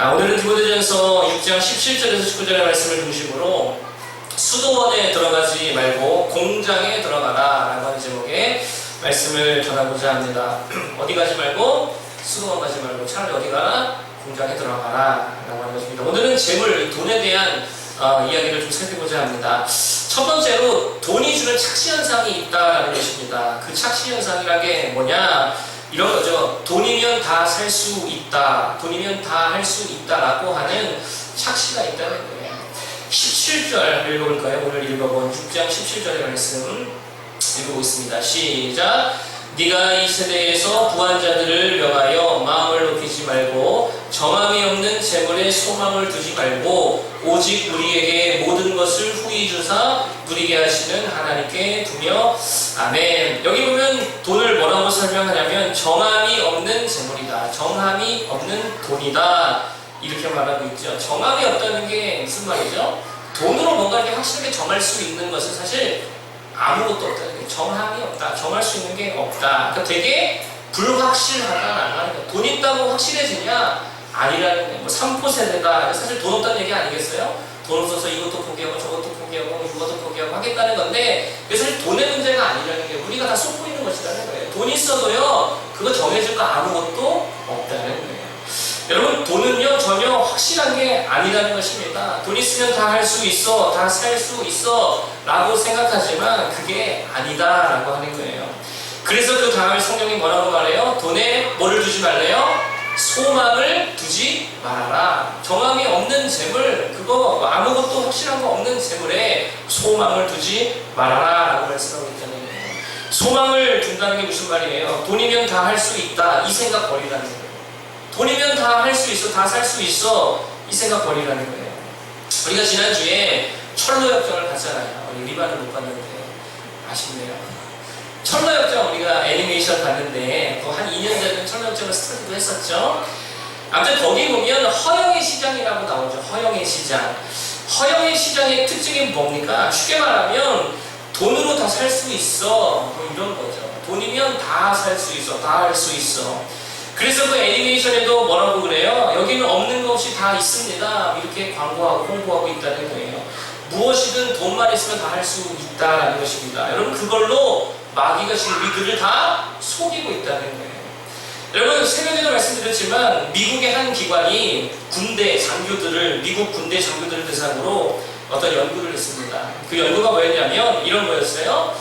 오늘은 디모데전서 6장 17절에서 19절의 말씀을 중심으로 수도원에 들어가지 말고 공장에 들어가라 라고 하는 제목의 말씀을 전하고자 합니다. 어디 가지 말고 수도원 가지 말고 차라리 어디 가라? 공장에 들어가라 라고 하는 것입니다. 오늘은 재물, 돈에 대한 이야기를 좀 살펴보자 합니다. 첫 번째로 돈이 주는 착시현상이 있다라는 것입니다. 그 착시현상이라는 게 뭐냐? 이런 거죠. 돈이면 다 살 수 있다. 돈이면 다 할 수 있다라고 하는 착시가 있다는 거예요. 17절 읽어볼까요? 오늘 읽어본 6장 17절의 말씀 읽고 있습니다. 시작! 네가 이 세대에서 부한 자들을 명하여 마음을 높이지 말고 정함이 없는 재물에 소망을 두지 말고 오직 우리에게 모든 것을 후히 주사 누리게 하시는 하나님께 두며 아멘. 여기 보면 돈을 뭐라고 설명하냐면 정함이 없는 재물이다. 정함이 없는 돈이다. 이렇게 말하고 있죠. 정함이 없다는 게 무슨 말이죠? 돈으로 뭔가 이렇게 확실하게 정할 수 있는 것은 사실 아무것도 없다는 게 정함이 없다. 정할 수 있는 게 없다. 그러니까 되게 불확실하다라는 거예요. 돈 있다고 확실해지냐? 아니라는 거예요. 뭐 3포 세대다. 사실 돈 없다는 얘기 아니겠어요? 돈 없어서 이것도 포기하고 저것도 포기하고 이것도 포기하고 하겠다는 건데 그게 사실 돈의 문제가 아니라는 게 우리가 다 쏟고 있는 것이라는 거예요. 돈이 있어도요 그거 정해질 거 아무것도 없다는 거예요. 여러분 돈은요 전혀 확실한 게 아니라는 것입니다. 돈 있으면 다 할 수 있어, 다 살 수 있어 라고 생각하지만 그게 아니다 라고 하는 거예요. 그래서 그 다음에 성경이 뭐라고 말해요? 돈에 뭐를 두지 말래요? 소망을 두지 말아라. 정함이 없는 재물, 그거 아무것도 확실한 거 없는 재물에 소망을 두지 말아라 라고 말씀하고 있잖아요. 소망을 둔다는 게 무슨 말이에요? 돈이면 다 할 수 있다 이 생각 버리라는 거예요. 돈이면 다 할 수 있어, 다 살 수 있어 이 생각 버리라는 거예요. 우리가 지난주에 철로역정을 봤잖아요. 우리 리반을 못 봤는데 아쉽네요. 철로역정 우리가 애니메이션 봤는데 한 2년 전에 철로역정을 스터디도 했었죠. 아무튼 거기 보면 허영의 시장이라고 나오죠. 허영의 시장. 허영의 시장의 특징이 뭡니까? 쉽게 말하면 돈으로 다 살 수 있어 뭐 이런 거죠. 돈이면 다 살 수 있어, 다 할 수 있어. 그래서 그 애니메이션에도 뭐라고 그래요? 여기는 없는 것 없이 다 있습니다. 이렇게 광고하고 홍보하고 있다는 거예요. 무엇이든 돈만 있으면 다 할 수 있다라는 것입니다. 여러분 그걸로 마귀가 지금 우리들을 다 속이고 있다는 거예요. 여러분 새벽에도 말씀드렸지만 미국의 한 기관이 군대 장교들을 미국 군대 장교들을 대상으로 어떤 연구를 했습니다. 그 연구가 뭐였냐면 이런 거였어요.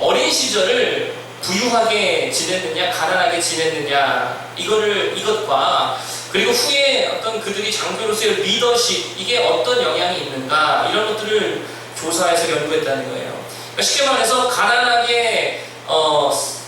어린 시절을 부유하게 지냈느냐 가난하게 지냈느냐 이것과 그리고 후에 어떤 그들이 장교로서의 리더십 이게 어떤 영향이 있는가 이런 것들을 조사해서 연구했다는 거예요. 그러니까 쉽게 말해서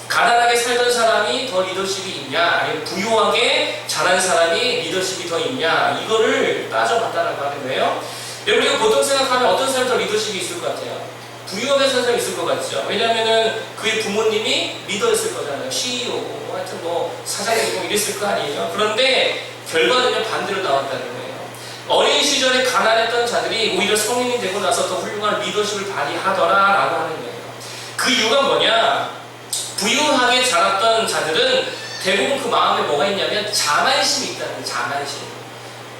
가난하게 살던 사람이 더 리더십이 있냐 아니면 부유하게 자란 사람이 리더십이 더 있냐 이거를 따져봤다는 거예요. 여러분 이거 보통 생각하면 어떤 사람이 더 리더십이 있을 것 같아요? 부유하게 산 사람이 있을 것 같죠. 왜냐면은 그의 부모님이 리더였을 거잖아요. CEO, 하여튼 뭐 사장이고 이랬을 거 아니에요. 그런데 결과는요 반대로 나왔다는 거예요. 어린 시절에 가난했던 자들이 오히려 성인이 되고 나서 더 훌륭한 리더십을 발휘하더라라고 하는 거예요. 그 이유가 뭐냐? 부유하게 자랐던 자들은 대부분 그 마음에 뭐가 있냐면 자만심이 있다는 거예요. 자만심.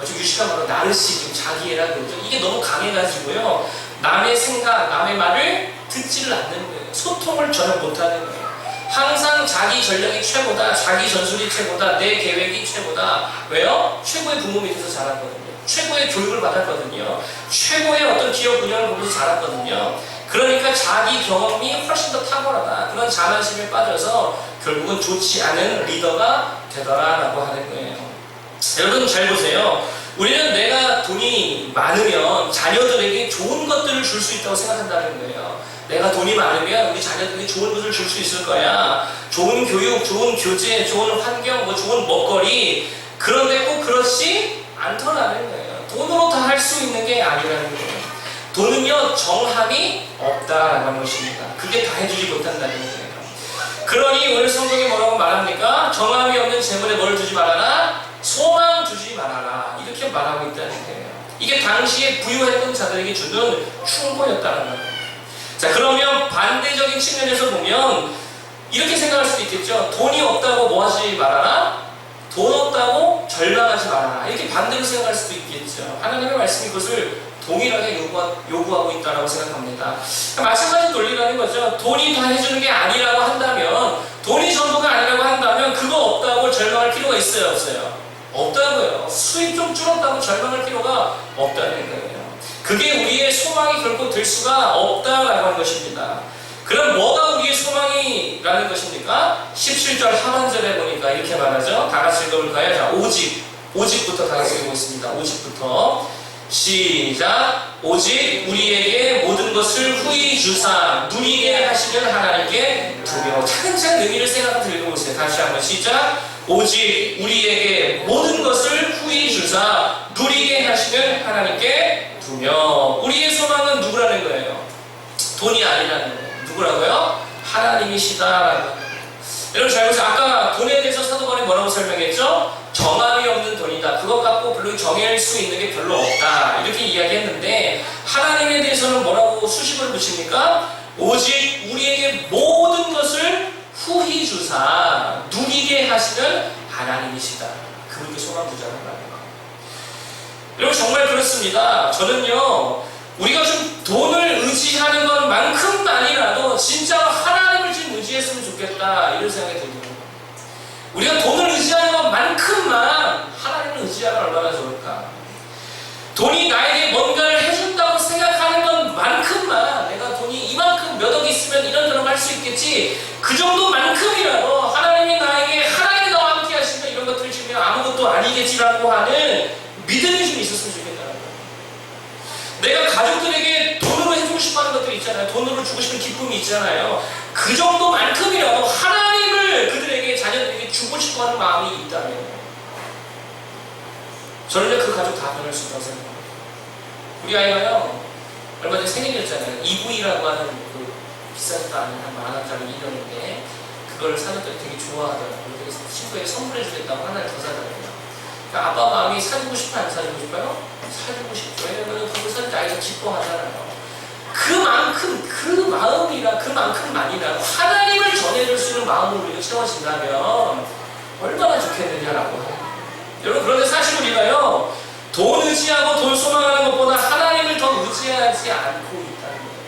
좀 유식한 말로 나르시즘, 자기애라고 그러죠. 이게 너무 강해가지고요. 남의 생각, 남의 말을 듣지를 않는 거예요. 소통을 전혀 못하는 거예요. 항상 자기 전략이 최고다, 자기 전술이 최고다, 내 계획이 최고다. 왜요? 최고의 부모 밑에서 자랐거든요. 최고의 교육을 받았거든요. 최고의 어떤 기업 분야를 보면서 자랐거든요. 그러니까 자기 경험이 훨씬 더 탁월하다. 그런 자만심에 빠져서 결국은 좋지 않은 리더가 되더라라고 하는 거예요. 여러분 잘 보세요. 우리는 내가 돈이 많으면 자녀들에게 좋은 것들을 줄 수 있다고 생각한다는 거예요. 내가 돈이 많으면 우리 자녀들에게 좋은 것을 줄 수 있을 거야. 좋은 교육, 좋은 교재, 좋은 환경, 뭐 좋은 먹거리. 그런데 꼭 그렇지 않더라는 거예요. 돈으로 다 할 수 있는 게 아니라는 거예요. 돈은요 정함이 없다라는 것입니다. 그게 다 해주지 못한다는 거예요. 그러니 오늘 성경이 뭐라고 말합니까? 정함이 없는 재물에 뭘 두지 말아라? 소망 두지 말아라 이렇게 말하고 있다는 거예요. 이게 당시에 부유했던 자들에게 주는 충고였다는 거예요. 자 그러면 반대적인 측면에서 보면 이렇게 생각할 수도 있겠죠. 돈이 없다고 뭐 하지 말아라? 돈 없다고 절망하지 마라. 이렇게 반대로 생각할 수도 있겠죠. 하나님의 말씀이 그것을 동일하게 요구하고 있다고 생각합니다. 마찬가지 논리라는 거죠. 돈이 다 해주는 게 아니라고 한다면, 돈이 전부가 아니라고 한다면 그거 없다고 절망할 필요가 있어요, 없어요? 없다고요. 수입 좀 줄었다고 절망할 필요가 없다는 거예요. 그게 우리의 소망이 결코 될 수가 없다라고 하는 것입니다. 그럼 뭐가 우리의 소망이라는 것입니까? 17절 하반절에 보니까 이렇게 말하죠. 다 같이 읽어볼까요? 자, 오직부터 다 같이 읽어보겠습니다. 오직부터 시작. 오직 우리에게 모든 것을 후히 주사 누리게 하시는 하나님께 두려워. 차근차근 의미를 생각하면서 읽어보세요. 다시 한번 시작. 오직 우리에게 모든 것을 후히 주사 누리게 하시는 하나님께 두며. 우리의 소망은 누구라는 거예요? 돈이 아니라는 거예요. 누구라고요? 하나님이시다라는 거예요. 여러분 잘 보세요. 아까 돈에 대해서 사도 바울이 뭐라고 설명했죠? 정함이 없는 돈이다. 그것 갖고 별로 정할 수 있는 게 별로 없다. 이렇게 이야기했는데 하나님에 대해서는 뭐라고 수식어를 붙입니까? 오직 우리에게 모든 것을 후히 주사 누리게 하시는 하나님이시다. 그분께 소망 두자는 거예요. 여러분 정말 그렇습니다. 저는요, 우리가 좀 돈을 의지하는 것만큼만이라도 진짜 하나님을 좀 의지했으면 좋겠다, 이런 생각이 들거든요. 우리가 돈을 의지하는 것만큼만 하나님을 의지하면 얼마나 좋을까. 돈이 나에게 뭔가를 해준다고 생각하는 것만큼만, 내가 돈이 이만큼 몇 억 있으면 이런저런 할 수 있겠지, 그 정도만큼이라도 하나님이 나에게, 하나님이 나와 함께 하시면 이런 것들을 주면 아무것도 아니겠지라고 하는 믿음이 좀 있었으면 좋겠다는 거예요. 내가 가족들에게 돈으로 해주고 싶어 하는 것들이 있잖아요. 돈으로 주고 싶은 기쁨이 있잖아요. 그 정도만큼이라도 하나님을 그들에게, 자녀들에게 주고 싶어 하는 마음이 있다면 저는 그 가족 다 변할 수 있다고 생각합니다. 우리 아이가요, 얼마 전에 생일이었잖아요. EV라고 하는 그 비싸지도 않은 한 10,000원짜리 인형인데 그걸 사줬더니 되게 좋아하더라고요. 그래서 친구에게 선물해주겠다고 하나를 더 사더라고요. 그러니까 아빠 마음이 사주고 싶어, 안 사주고 싶어요? 사주고 싶죠. 왜냐면 그걸 사줄 때 아이가 기뻐하잖아요. 그 마음이라, 그만큼만이라도 하나님을 전해줄 수 있는 마음으로 우리가 채워진다면 얼마나 좋겠느냐라고 해요. 여러분, 그런데 사실 우리가요, 돈 의지하고 돈 소망하는 것보다 하나님을 더 의지하지 않고 있다는 거예요.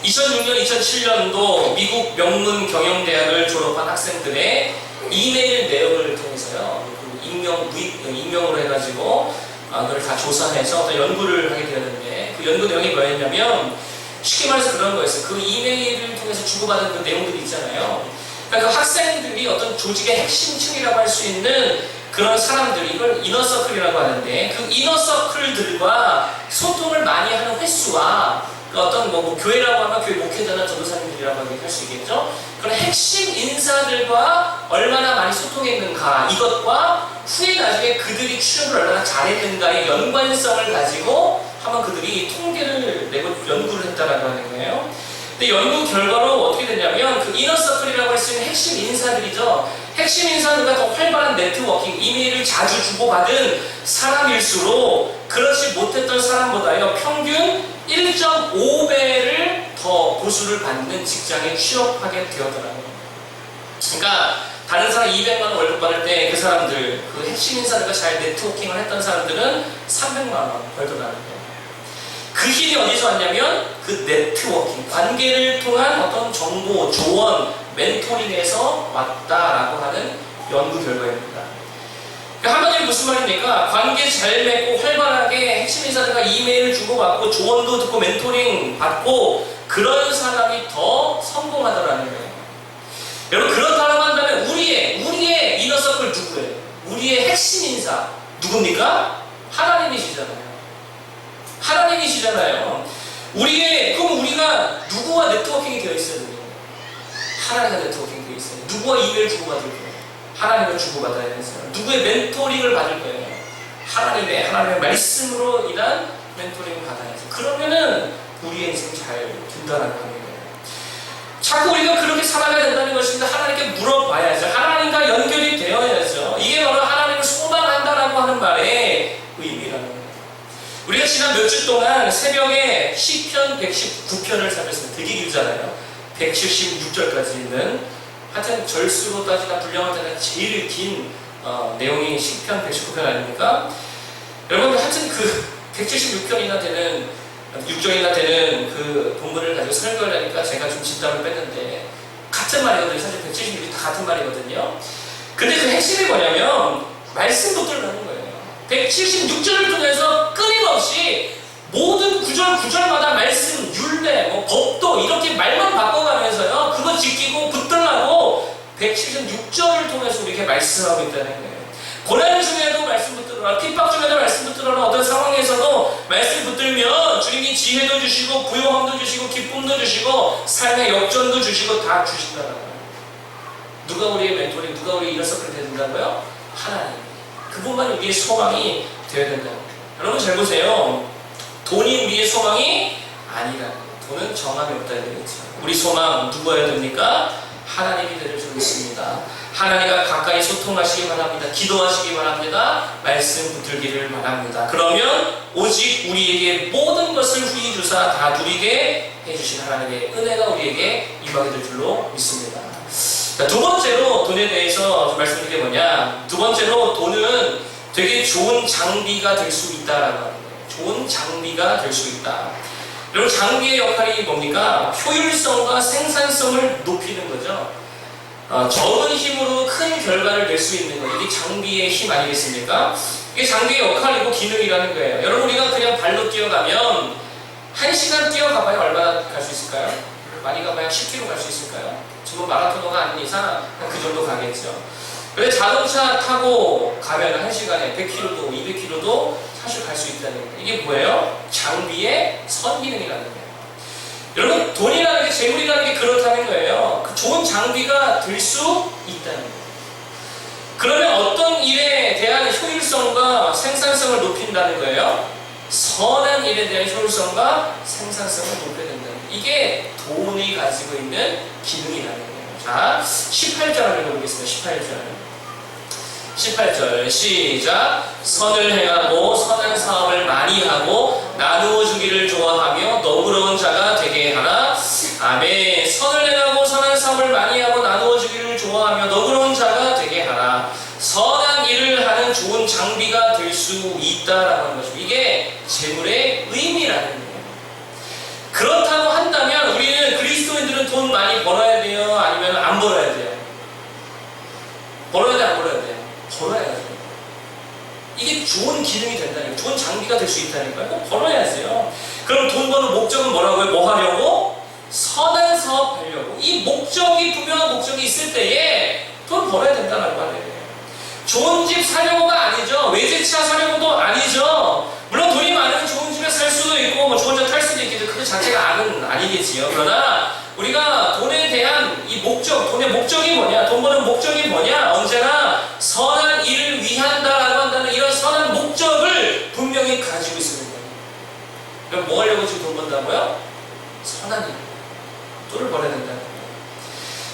2006년, 2007년도 미국 명문 경영대학을 졸업한 학생들의 이메일 내용을 통해서요, 익명으로 해가지고 그걸 다 조사해서 어떤 연구를 하게 되었는데, 그 연구 내용이 뭐였냐면 쉽게 말해서 그런 거였어요. 그 이메일을 통해서 주고받은 그 내용들이 있잖아요. 그러니까 그 학생들이 어떤 조직의 핵심층이라고 할 수 있는 그런 사람들, 이걸 이너서클이라고 하는데, 그 이너서클들과 소통을 많이 하는 횟수와 그 어떤 뭐 교회라고 하면 교회 목회자나 전도사님들이라고 할 수 있겠죠. 그런 핵심 인사들과 얼마나 많이 소통했는가, 이것과 후에 나중에 그들이 출연을 얼마나 잘했는가의 연관성을 가지고 한번 그들이 통계를 내고 연구를 했다라고 하는 거예요. 근데 연구 결과로 어떻게 됐냐면, 그 이너서클이라고 할 수 있는 핵심 인사들이죠. 핵심 인사들과 더 활발한 네트워킹, 이메일을 자주 주고받은 사람일수록 그렇지 못했던 사람보다요, 평균 1.5배를 더 보수를 받는 직장에 취업하게 되었더라고요. 그러니까 다른 사람 200만 원 월급 받을 때 그 사람들, 그 핵심 인사들과 잘 네트워킹을 했던 사람들은 300만 원 벌더라는 거예요. 그 힘이 어디서 왔냐면 그 네트워킹, 관계를 통한 어떤 정보, 조언, 멘토링에서 왔다라고 하는 연구 결과입니다. 그러니까 한마디로 무슨 말입니까? 관계 잘 맺고 활발하게 핵심 인사들과 이메일 주고받고 조언도 듣고 멘토링 받고 그런 사람이 더 성공하더라는 거예요. 여러분, 그렇다고 한다면 우리의 이너서클 누구예요? 우리의 핵심 인사 누굽니까? 하나님이시잖아요. 하나님이시잖아요. 그럼 우리가 누구와 네트워킹이 되어 있어야 돼요? 하나님과 네트워킹이 되어 있어요. 누구와 이메일 주고받을 거예요? 하나님과 주고받아야 되는 사람. 누구의 멘토링을 받을 거예요? 하나님의 말씀으로 인한 멘토링을 받아야죠. 그러면은 우리의 인생이 잘 된다는 거예요. 자꾸 우리가 그렇게 살아가야 된다는 것입니다. 하나님께 물어봐야죠. 하나님과 연결이 되어야죠. 이게 바로 하나님을 소망한다라고 하는 말의 의미라는 거예요. 우리가 지난 몇 주 동안 새벽에 시편 119편을 살폈습니다. 되게 길잖아요. 176절까지 있는, 하여튼 절수로 따지다 분량을 따지다 제일 긴 내용이 시편 119편 아닙니까? 여러분 하여튼 그 176편이나 되는 6절이나 되는 그 본문을 가지고 설교를 하니까 제가 좀 진땀을 뺐는데 같은 말이거든요. 사실 176이 다 같은 말이거든요. 근데 그 핵심이 뭐냐면 말씀 붙들라는 거예요. 176절을 통해서 끊임없이 모든 구절마다 말씀, 율례, 법도 이렇게 말만 바꿔가면서요. 그거 지키고 붙들라고 176절을 통해서 우리에게 말씀하고 있다는 거예요. 고난 중에도 말씀 붙들어라. 핍박 중에도 말씀 붙들어라. 어떤 상황에서도 말씀 붙들면 주님이 지혜도 주시고 부요함도 주시고 기쁨도 주시고 삶의 역전도 주시고 다 주신다는 거예요. 누가 우리의 멘토링, 누가 우리의 이너서클이 되어야 된다고요? 하나님. 그분만이 우리의 소망이 되어야 된다는 거예요. 여러분 잘 보세요. 돈이 우리의 소망이 아니라 돈은 정함이 없다 해야 되겠죠. 우리 소망 누구여야 됩니까? 하나님이 되는 줄 믿습니다. 하나님과 가까이 소통하시기 바랍니다. 기도하시기 바랍니다. 말씀 붙들기를 바랍니다. 그러면 오직 우리에게 모든 것을 후히 주사 다 누리게 해주신 하나님의 은혜가 우리에게 임하게 될 줄로 믿습니다. 자, 두 번째로 돈에 대해서 말씀드릴 게 뭐냐? 두 번째로 돈은 되게 좋은 장비가 될 수 있다라는 거예요. 좋은 장비가 될 수 있다. 여러분 장비의 역할이 뭡니까? 효율성과 생산성을 높이는 거죠. 적은 힘으로 큰 결과를 낼 수 있는 거. 이게 장비의 힘 아니겠습니까? 이게 장비의 역할이고 기능이라는 거예요. 여러분 우리가 그냥 발로 뛰어가면 1시간 뛰어가봐야 얼마나 갈 수 있을까요? 많이 가봐야 10km 갈 수 있을까요? 지금 마라토너가 아닌 이상 그 정도 가겠죠. 근데 자동차 타고 가면 1시간에 100km도 200km도 사실 갈 수 있다는 거예요. 이게 뭐예요? 장비의 선기능이라는 거예요. 여러분 돈이라는 게, 재물이라는 게 그렇다는 거예요. 그 좋은 장비가 될 수 있다는 거예요. 그러면 어떤 일에 대한 효율성과 생산성을 높인다는 거예요? 선한 일에 대한 효율성과 생산성을 높여야 된다는 거예요. 이게 돈이 가지고 있는 기능이라는 거예요. 자, 18절 한번 읽어보겠습니다. 18절 시작. 선을 행하고 선한 사업을 많이 하고 나누어 주기를 좋아하며 너그러운 자가 되게 하라. 아멘. 선을 행하고 선한 사업을 많이 하고 나누어 주기를 좋아하며 너그러운 자가 되게 하라. 선한 일을 하는 좋은 장비가 될 수 있다라고 하는 것이고, 이게 재물의 의미라는 거예요. 그렇다고 한다면 우리는 그리스도인들은 돈 많이 벌어야 돼요? 아니면 안 벌어야 돼요? 벌어야 돼, 안 벌어야 돼요? 벌어야죠. 이게 좋은 기능이 된다니까요. 좋은 장비가 될 수 있다니까요. 꼭 벌어야지요. 그럼 돈 버는 목적은 뭐라고요? 뭐 하려고? 선한 사업 하려고. 이 목적이, 분명한 목적이 있을 때에 돈 벌어야 된다는 말이에요. 좋은 집 사려고가 아니죠. 외제차 사려고도 아니죠. 물론 돈이 많으면 좋은 집에 살 수도 있고 뭐 좋은 차 탈 수도 있겠죠. 그 자체가 아니겠지요. 그러나 우리가 돈에 대한 이 목적, 돈의 목적이 뭐냐? 돈 버는 목적이 뭐냐? 언제나 선한 일을 위한다라고 한다는 이런 선한 목적을 분명히 가지고 있는 거예요. 그럼 뭐 하려고 지금 돈 번다고요? 선한 일. 돈을 벌어야 된다는 거예요.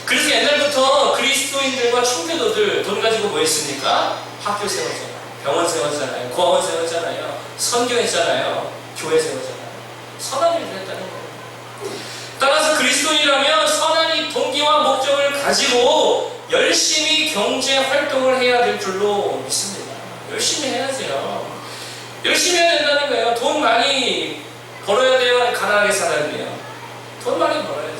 그래서 옛날부터 그리스도인들과 청교도들 돈 가지고 뭐 했습니까? 학교 세웠잖아요. 병원 세웠잖아요. 공원 세웠잖아요. 선교했잖아요. 교회 세웠잖아요. 선한 일을 했다는 거예요. 따라서 그리스도인이라면 선한 이 동기와 목적을 가지고 열심히 경제 활동을 해야 될 줄로 믿습니다. 열심히 해야죠. 열심히 해야 된다는 거예요. 돈 많이 벌어야 돼요? 가난하게 살아야 돼요? 돈 많이 벌어야죠.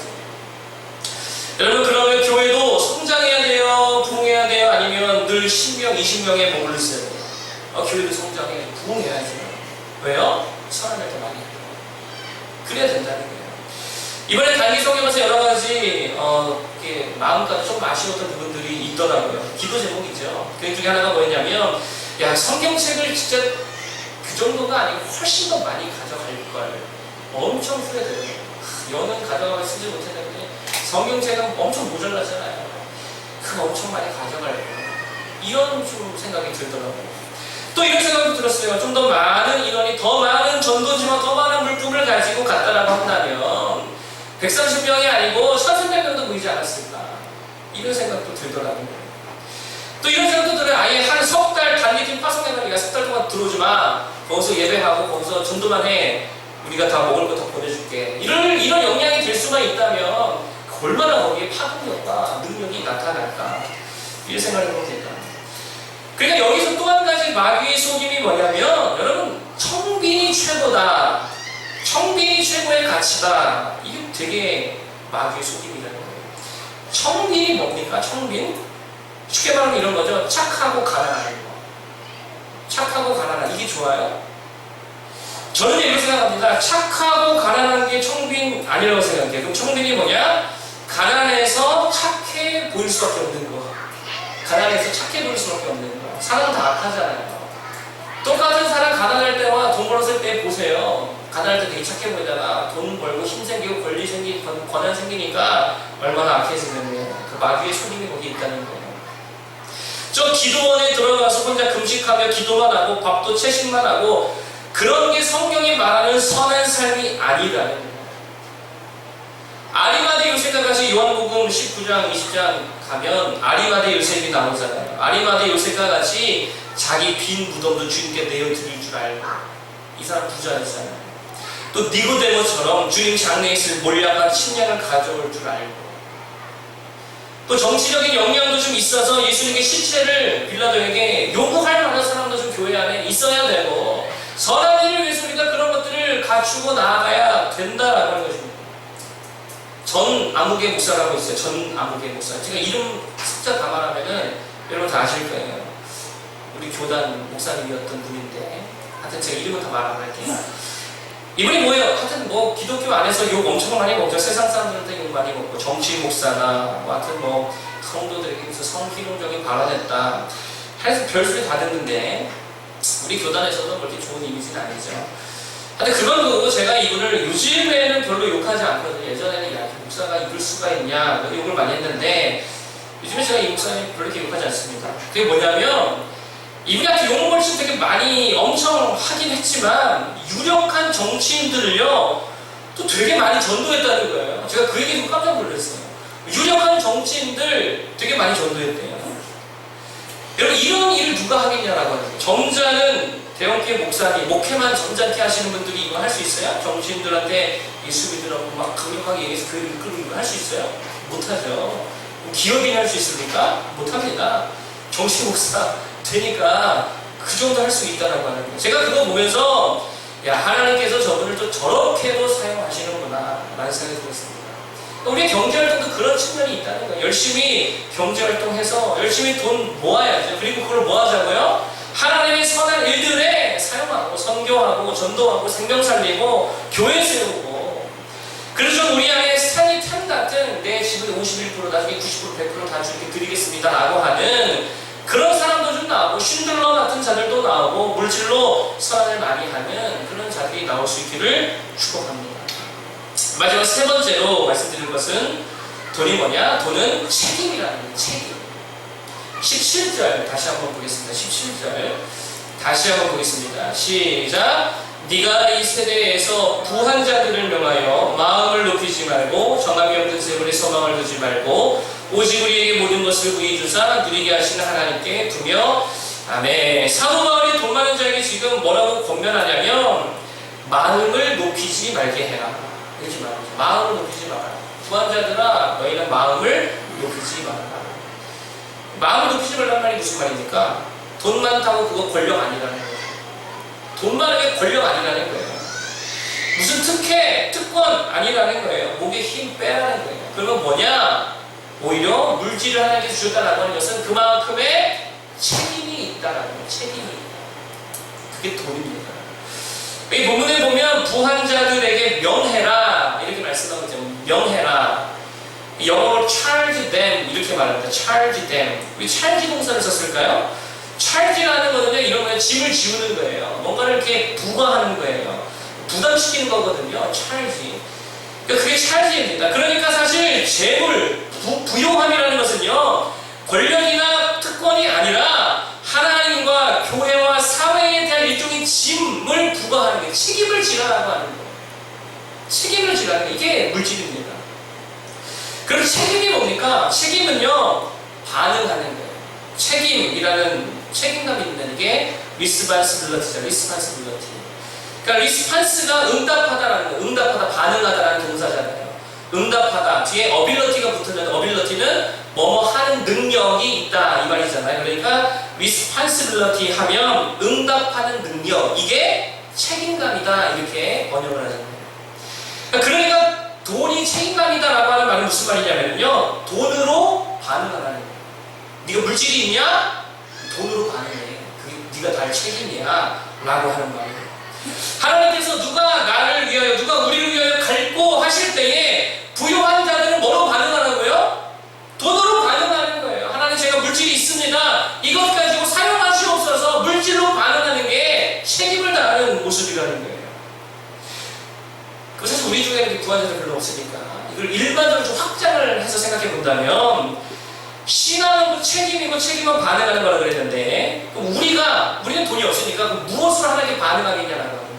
여러분 그러면 교회도 성장해야 돼요? 부흥해야 돼요? 아니면 늘 10명, 20명에 머물러 있어야 돼요? 교회도 성장해, 부흥해야죠. 왜요? 선한 일 더 많이 해요. 그래야 된다는 거예요. 이번에 단기 성경에서 여러 가지 마음까지 좀 아쉬웠던 부분들이 있더라고요. 기도 제목이죠. 그 중에 하나가 뭐였냐면, 야 성경책을 진짜 그 정도가 아니고 훨씬 더 많이 가져갈 걸 엄청 후회돼요. 여는 가져가고 쓰지 못했는데 성경책은 엄청 모자라잖아요. 그거 엄청 많이 가져갈 걸. 이런 좀 생각이 들더라고요. 또 이런 생각도 들었어요. 좀 더 많은 인원이 더 많은 전도지와 더 많은 물품을 가지고 갔다라고 한다면 130명이 아니고 1300명도 모이지 않았을까. 이런 생각도 들더라고요. 또 이런 생각도 들어요. 아예 한 석 달 단기팀 파송해가니까 석 달 동안 들어오지 마. 거기서 예배하고 거기서 전도만 해. 우리가 다 먹을 거 다 보내줄게. 이런 역량이 될 수만 있다면 얼마나 거기에 파급력과 능력이 나타날까. 이런 생각을 해보면 될까. 그러니까 여기서 또 한 가지 마귀의 속임이 뭐냐면, 여러분, 청빈이 최고다, 청빈이 최고의 가치다. 이게 되게 마귀의 속임이라는 거예요. 청빈이 뭡니까? 청빈? 쉽게 말하면 이런 거죠. 착하고 가난한 거. 착하고 가난한, 이게 좋아요? 저는 이렇게 생각합니다. 착하고 가난한 게 청빈 아니라고 생각해요. 그럼 청빈이 뭐냐? 가난해서 착해 보일 수밖에 없는 거. 가난해서 착해 보일 수밖에 없는 거. 사람 다 악하잖아요. 똑같은 사람 가난할 때와 돈 벌었을 때 보세요. 가난할 때 되게 착해 보이다가 돈 벌고 힘 생기고 권리 생기고 권한 생기니까 얼마나 악해지는데, 그 마귀의 속임이 거기 있다는 거예요. 저 기도원에 들어가서 혼자 금식하며 기도만 하고 밥도 채식만 하고, 그런 게 성경이 말하는 선한 삶이 아니라는 거예요. 아리마대 요셉과 같이 요한복음 19장 20장 가면 아리마대 요셉이 나오잖아요. 아리마대 요셉과 같이 자기 빈 무덤도 주님께 내어드릴 줄 알고, 이 사람 부자였잖아요. 또 니고데모처럼 주님 장래에 있을 몰약한 식량을 가져올 줄 알고, 또 정치적인 역량도 좀 있어서 예수님의 시체를 빌라도에게 요구할 만한 사람도 좀 교회 안에 있어야 되고, 선한 일을 위해서 우리가 그런 것들을 갖추고 나아가야 된다라고 하는 것입니다. 전 아무개 목사라고 있어요. 전 아무개 목사. 제가 이름 숫자 다 말하면은 여러분 다 아실 거예요. 우리 교단 목사님이었던 분인데, 하여튼 제가 이름은 다 말 안 할게요. 이분이 뭐예요? 하여튼 뭐 기독교 안에서 욕 엄청 많이 먹죠. 세상 사람들한테 욕 많이 먹고, 정치 목사나 뭐 하여튼 뭐 성도들에게서 성희롱적인 발언했다. 하여튼 별소리 다 듣는데, 우리 교단에서도 그렇게 좋은 이미지는 아니죠. 근데 그건 그거고, 제가 이분을 요즘에는 별로 욕하지 않거든요. 예전에는 야, 목사가 이럴 수가 있냐, 욕을 많이 했는데, 요즘에 제가 이 목사님 별로 이렇게 욕하지 않습니다. 그게 뭐냐면, 이분한테 욕을 지금 되게 많이 엄청 하긴 했지만, 유력한 정치인들을요, 또 되게 많이 전도했다는 거예요. 제가 그 얘기 듣고 깜짝 놀랐어요. 유력한 정치인들 되게 많이 전도했대요. 여러분, 이런 일을 누가 하겠냐라고 하는 거예요. 점잖은 대형교회 목사님, 목회만 점잖게 하시는 분들이 이거 할 수 있어요? 정치인들한테 예수믿으라고 막 강력하게 얘기해서 교회를 이끌고 이거 할 수 있어요? 못하죠. 기업인이 할 수 있습니까? 못합니다. 정치 목사 되니까 그 정도 할 수 있다라고 하는 거예요. 제가 그거 보면서, 야, 하나님께서 저분을 또 저렇게도 사용하시는구나 라는 생각이 들었습니다. 우리의 경제활동도 그런 측면이 있다는 거예요. 열심히 경제활동해서 열심히 돈 모아야죠. 그리고 그걸 뭐 하자고요? 하나님의 선한 일들에 사용하고, 선교하고, 전도하고, 생명 살리고, 교회 세우고. 그래서 우리 안에 스탠리 템 같은, 내 집은 51%, 나중에 90%, 100% 다 주님께 드리겠습니다 라고 하는 그런 사람도 좀 나오고, 쉰들러 같은 자들도 나오고, 물질로 선한을 많이 하는 그런 자들이 나올 수 있기를 축복합니다. 마지막 세 번째로 말씀드릴 것은, 돈이 뭐냐? 돈은 책임이라는 거예요. 책임. 17절 다시 한번 보겠습니다. 17절 다시 한번 보겠습니다. 시작. 네가 이 세대에서 부한 자들을 명하여 마음을 높이지 말고 정함이 없는 세월에 소망을 두지 말고 오직 우리에게 모든 것을 구해 주사 누리게 하시는 하나님께 두며. 아멘. 사도 바울이 돈 많은 자에게 지금 뭐라고 권면하냐면, 마음을 높이지 말게 해라 이렇게 말하죠. 마음을 높이지 마라. 부한 자들아, 너희는 마음을 높이지 마라. 마음을 높이지 말라는 말이 무슨 말입니까? 돈 많다고 그거 권력 아니라는 거예요. 돈 많은 게 권력 아니라는 거예요. 무슨 특혜, 특권 아니라는 거예요. 목에 힘 빼라는 거예요. 그러면 뭐냐? 오히려 물질을 하나님께 주셨다라고 하는 것은 그만큼의 책임이 있다라는 거예요. 책임이 있다. 그게 돈입니다. 이 본문에 보면 부한 자들에게 명해라 이렇게 말씀하고 있죠. 명해라. 영어로 charge them 이렇게 말합니다. charge them. 왜 charge 동사를 썼을까요? charge라는 거는요, 이런 거예요. 짐을 지우는 거예요. 뭔가를 이렇게 부과하는 거예요. 부담시키는 거거든요. charge. 그러니까 그게 charge입니다. 그러니까 사실 재물, 부요함이라는 것은요, 권력이나 특권이 아니라 하나님과 교회와 사회에 대한 일종의 짐을 부과하는 게 책임을 지라라고 하는 거예요. 책임을 지라는 게 이게 물질입니다. 그럼 책임이 뭡니까? 책임은요, 반응하는 거예요. 책임이라는 책임감이 있는 게 responsibility죠. responsibility. 그러니까 response가 응답하다라는 거예요. 응답하다, 반응하다라는 동사잖아요. 응답하다. 뒤에 ability가 붙으면 ability는 뭐뭐 하는 능력이 있다 이 말이잖아요. 그러니까 responsibility 하면 응답하는 능력, 이게 책임감이다 이렇게 번역을 하잖아요. 그러니까 돈이 책임감이다라고 하는 말은 무슨 말이냐면요, 돈으로 반응하라는 거예요. 네가 물질이 있냐? 돈으로 반응해. 그게 네가 다 할 책임이야 라고 하는 말이에요. 하나님께서 누가 나를 위하여, 누가 우리를 위하여 갈고 하실 때에 부유한 자들은 뭐로 반응하라고요? 돈으로 반응하는 거예요. 하나님, 제가 물질이 있습니다. 이것 가지고 사용하시옵소서. 물질로 반응하는 게 책임을 다하는 모습이라는 거예요. 그 사실 우리 중에는 부한 자들 별로 없으니까 이걸 일반적으로 좀 확장을 해서 생각해 본다면, 신앙은 책임이고 책임은 반응하는 거라 그랬는데, 그럼 우리는 돈이 없으니까 무엇으로 하나님께 반응하겠냐라고 하는 거예요.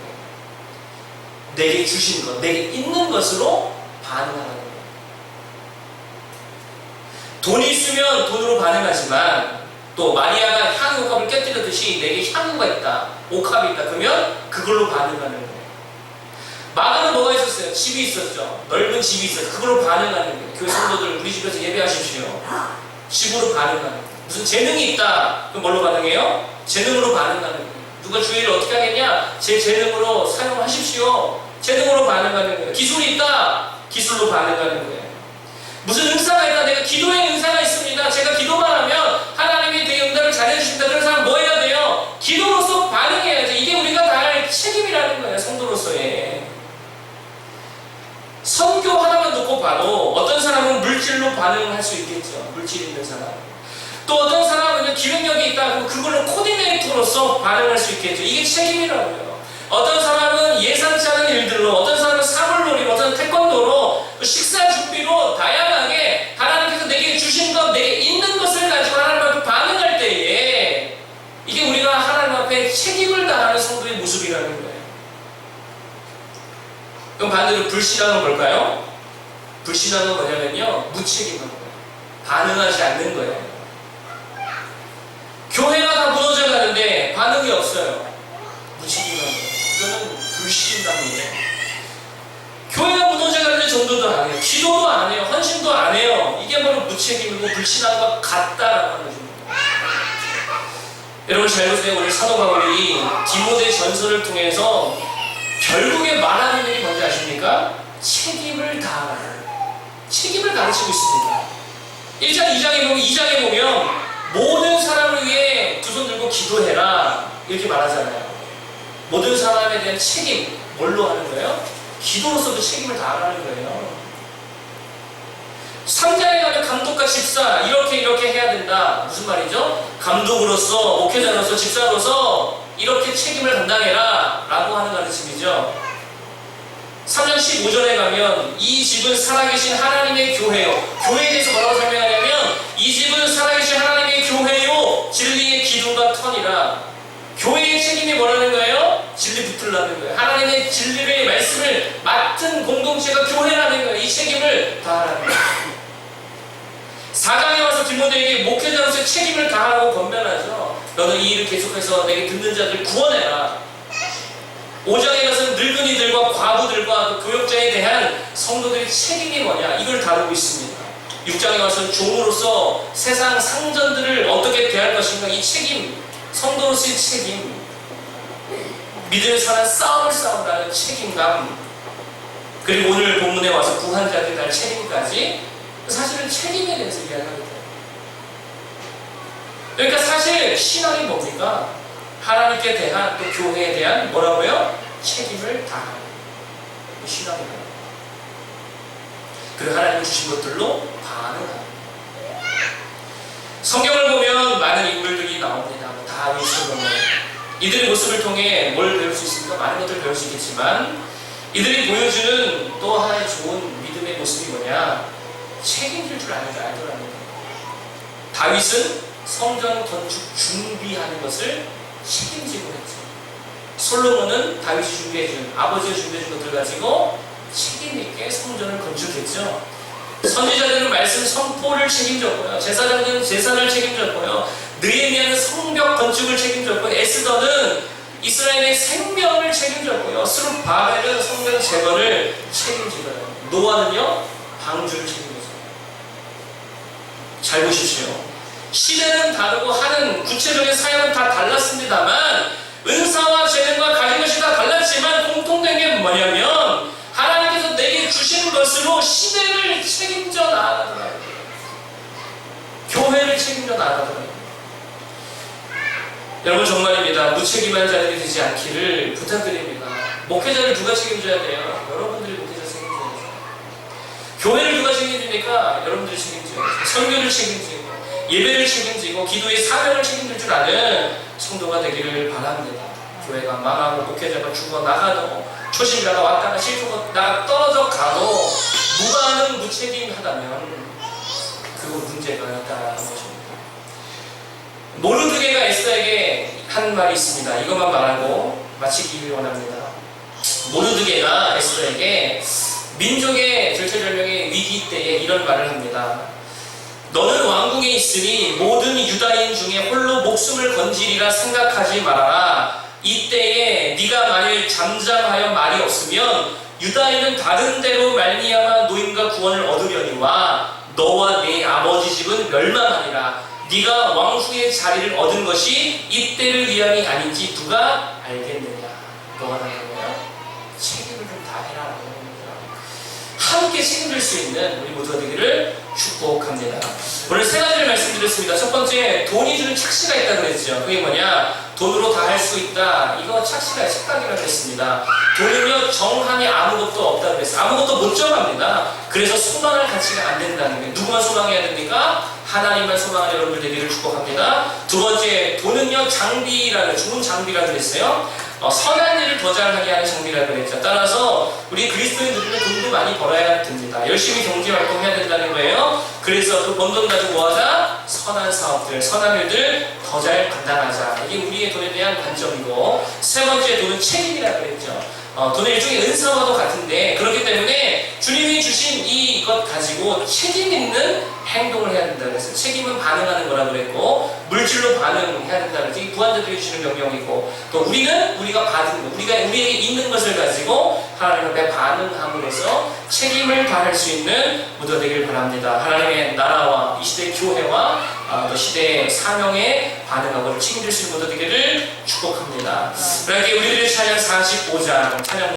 내게 주신 것, 내게 있는 것으로 반응하는 거예요. 돈이 있으면 돈으로 반응하지만, 또 마리아가 향유 옥합을 깨뜨렸듯이 내게 향유가 있다, 옥합이 있다, 그러면 그걸로 반응하는 거예요. 마가는 뭐가 있었어요? 집이 있었죠. 넓은 집이 있었어요. 그걸로 반응하는 거예요. 교회 성도들, 우리 집에서 예배하십시오. 집으로 반응하는 거예요. 무슨 재능이 있다, 그럼 뭘로 반응해요? 재능으로 반응하는 거예요. 누가 주의를 어떻게 하겠냐? 제 재능으로 사용하십시오. 재능으로 반응하는 거예요. 기술이 있다, 기술로 반응하는 거예요. 무슨 은사가 있다, 내가 기도의 은사가 있습니다. 제가 기도만 하면 하나님이 되게 응답을 잘해주십니다. 그런 사람 뭐 해야 돼요? 기도로서 반응해야죠. 이게 우리가 다 할 책임이라는 거예요. 성도로서의. 선교 하나만 놓고 봐도 어떤 사람은 물질로 반응할 수 있겠죠. 물질 있는 사람. 또 어떤 사람은 그냥 기획력이 있다, 그럼 그걸로 코디네이터로서 반응할 수 있겠죠. 이게 책임이라고요. 어떤 사람은 예상치 않은 일들로, 어떤 사람은 사물놀이로, 어떤 태권도로, 식사 준비로 다양하게 하나님께서 내게 주신 것, 내게 있는 것을 가지고 하나님 앞에 반응할 때에 이게 우리가 하나님 앞에 책임을 다하는 성도의 모습이라는 거예요. 그럼 반대로 불신앙은 뭘까요? 불신앙은 뭐냐면요, 무책임한 거예요. 반응하지 않는 거예요. 교회가 다 무너져 가는데 반응이 없어요. 무책임한 거예요. 이거는 불신앙이에요. 교회가 무너져 가는데 전도도 안 해요. 기도도 안 해요. 헌신도 안 해요. 이게 바로 무책임이고 불신앙과 같다라고 하는 거죠. 여러분 잘 보세요. 오늘 사도 바울이 디모데 전서를 통해서 결국에 말하는 일이 뭔지 아십니까? 책임을 다하라. 책임을 가르치고 있습니다. 1장, 2장에 보면 모든 사람을 위해 두 손 들고 기도해라 이렇게 말하잖아요. 모든 사람에 대한 책임, 뭘로 하는 거예요? 기도로서도 책임을 다하라는 거예요. 3장에 가면 감독과 집사 이렇게 해야 된다. 무슨 말이죠? 감독으로서, 목회자로서, 집사로서 이렇게 책임을 감당해라 라고 하는 가르침이죠. 3장 15절에 가면 이 집은 살아계신 하나님의 교회요. 교회에 대해서 뭐라고 설명하냐면 이 집은 살아계신 하나님의 교회요, 진리의 기둥과 터니라. 교회의 책임이 뭐라는 거예요? 진리 붙들라는 거예요. 하나님의 진리의 말씀을 맡은 공동체가 교회라는 거예요. 이 책임을 다하라는 거예요. 4장에 와서 디모데에게 목회자로서의 책임을 다하라고 권면하죠. 너는 이 일을 계속해서 내게 듣는 자들 구원해라. 5장에 가서는 늙은이들과 과부들과 교역자에 대한 성도들의 책임이 뭐냐, 이걸 다루고 있습니다. 6장에 와서는 종으로서 세상 상전들을 어떻게 대할 것인가, 이 책임, 성도로서의 책임, 믿음의 사람 싸움을 싸우라는 책임감, 그리고 오늘 본문에 와서 부한자들이 할 책임까지, 사실은 책임에 대해서 이야기하거든요. 그러니까 사실 신앙이 뭡니까? 하나님께 대한, 또 교회에 대한 뭐라고요? 책임을 다하는 신앙이에요. 그리고 하나님이 주신 것들로 반응하는. 성경을 보면 많은 인물들이 나옵니다. 다윗, 솔로몬. 이들의 모습을 통해 뭘 배울 수 있습니까? 많은 것들을 배울 수 있겠지만 이들이 보여주는 또 하나의 좋은 믿음의 모습이 뭐냐? 책임질 줄 알더라는 거예요. 다윗은 성전 건축 준비하는 것을 책임지고 했죠. 솔로몬은 다윗이 준비해준, 아버지가 준비해준 것들 가지고 책임있게 성전을 건축했죠. 선지자들은 말씀 선포를 책임졌고요. 제사장들은 제사를 책임졌고요. 느헤미야는 성벽 건축을 책임졌고요. 에스더는 이스라엘의 생명을 책임졌고요. 스룹바벨은 성전 재건을 책임지거든요. 노아는요, 방주를 책임졌어요. 잘 보십시오. 시대는 다르고 하는 구체적인 사역은 다 달랐습니다만 은사와 재능과 가진 것이 다 달랐지만 공통된 게 뭐냐면 하나님께서 내게 주신 것으로 시대를 책임져 나가더라고요. 교회를 책임져 나가더라고요. 여러분 정말입니다. 무책임한 자들이 되지 않기를 부탁드립니다. 목회자를 누가 책임져야 돼요? 여러분들이 목회자 책임져야 돼요. 교회를 누가 책임집니까? 여러분들이 책임져야 돼요. 선교를 책임지고 예배를 책임지고 기도의 사명을 책임질 줄 아는 성도가 되기를 바랍니다. 교회가 망하고 목회자가 죽어나가도 초신자가 왔다가 실수가 떨어져 가도 무관은 무책임하다면 그거 문제가 있다는 것입니다. 모르드게가 에스더에게 한 말이 있습니다. 이것만 말하고 마치기 원합니다. 모르드게가 에스더에게 민족의 절체절명의 위기 때에 이런 말을 합니다. 너는 왕궁에 있으니 모든 유다인 중에 홀로 목숨을 건지리라 생각하지 말아라. 이때에 네가 만일 잠잠하여 말이 없으면 유다인은 다른 데로 말미암아 노임과 구원을 얻으려니와 너와 네 아버지 집은 멸망하리라. 네가 왕후의 자리를 얻은 것이 이때를 위함이 아닌지 누가 알겠느냐. 너가 하는 거야? 책임을 좀 다해라. 함께 책임질 수 있는 우리 모두가 되기를 축복합니다. 오늘 세 가지를 말씀드렸습니다. 첫 번째, 돈이 주는 착시가 있다고 그랬죠. 그게 뭐냐? 돈으로 다 할 수 있다. 이거 착시가 착각이라고 했습니다. 돈은요, 정함이 아무것도 없다고 그랬어요. 아무것도 못 정합니다. 그래서 소망할 가치가 안 된다는 거예요. 누구만 소망해야 됩니까? 하나님만 소망하는 여러분들 되기를 축복합니다. 두 번째, 돈은요, 장비라는, 좋은 장비라고 그랬어요. 선한 일을 더 잘하게 하는 장비라고 그랬죠. 따라서 우리 그리스도인들은 돈도 많이 벌어야 됩니다. 열심히 경제 활동해야 된다는 거예요. 그래서 그 번 돈 가지고 뭐하자? 선한 사업들, 선한 일들 더 잘 감당하자. 이게 우리의 돈에 대한 관점이고, 세 번째, 돈은 책임이라고 그랬죠. 돈은 일종의 은사와도 같은데, 그렇기 때문에 주님이 주신 이것 가지고 책임 있는 행동을 해야 된다고 했어요. 책임은 반응하는 거라고 그랬고, 물질로 반응해야 된다고 했죠. 이게 부한자들이 주시는 명령이고, 또 우리가 받은 것, 우리에게 있는 것을 가지고 하나님 앞에 반응함으로써 책임을 다할 수 있는 모두가 되길 바랍니다. 하나님의 나라와 이 시대의 교회와 또 시대의 사명에 반응하고 책임질 수 있는 모두가 되기를 축복합니다. 그렇게 우리들의 찬양 45장 찬양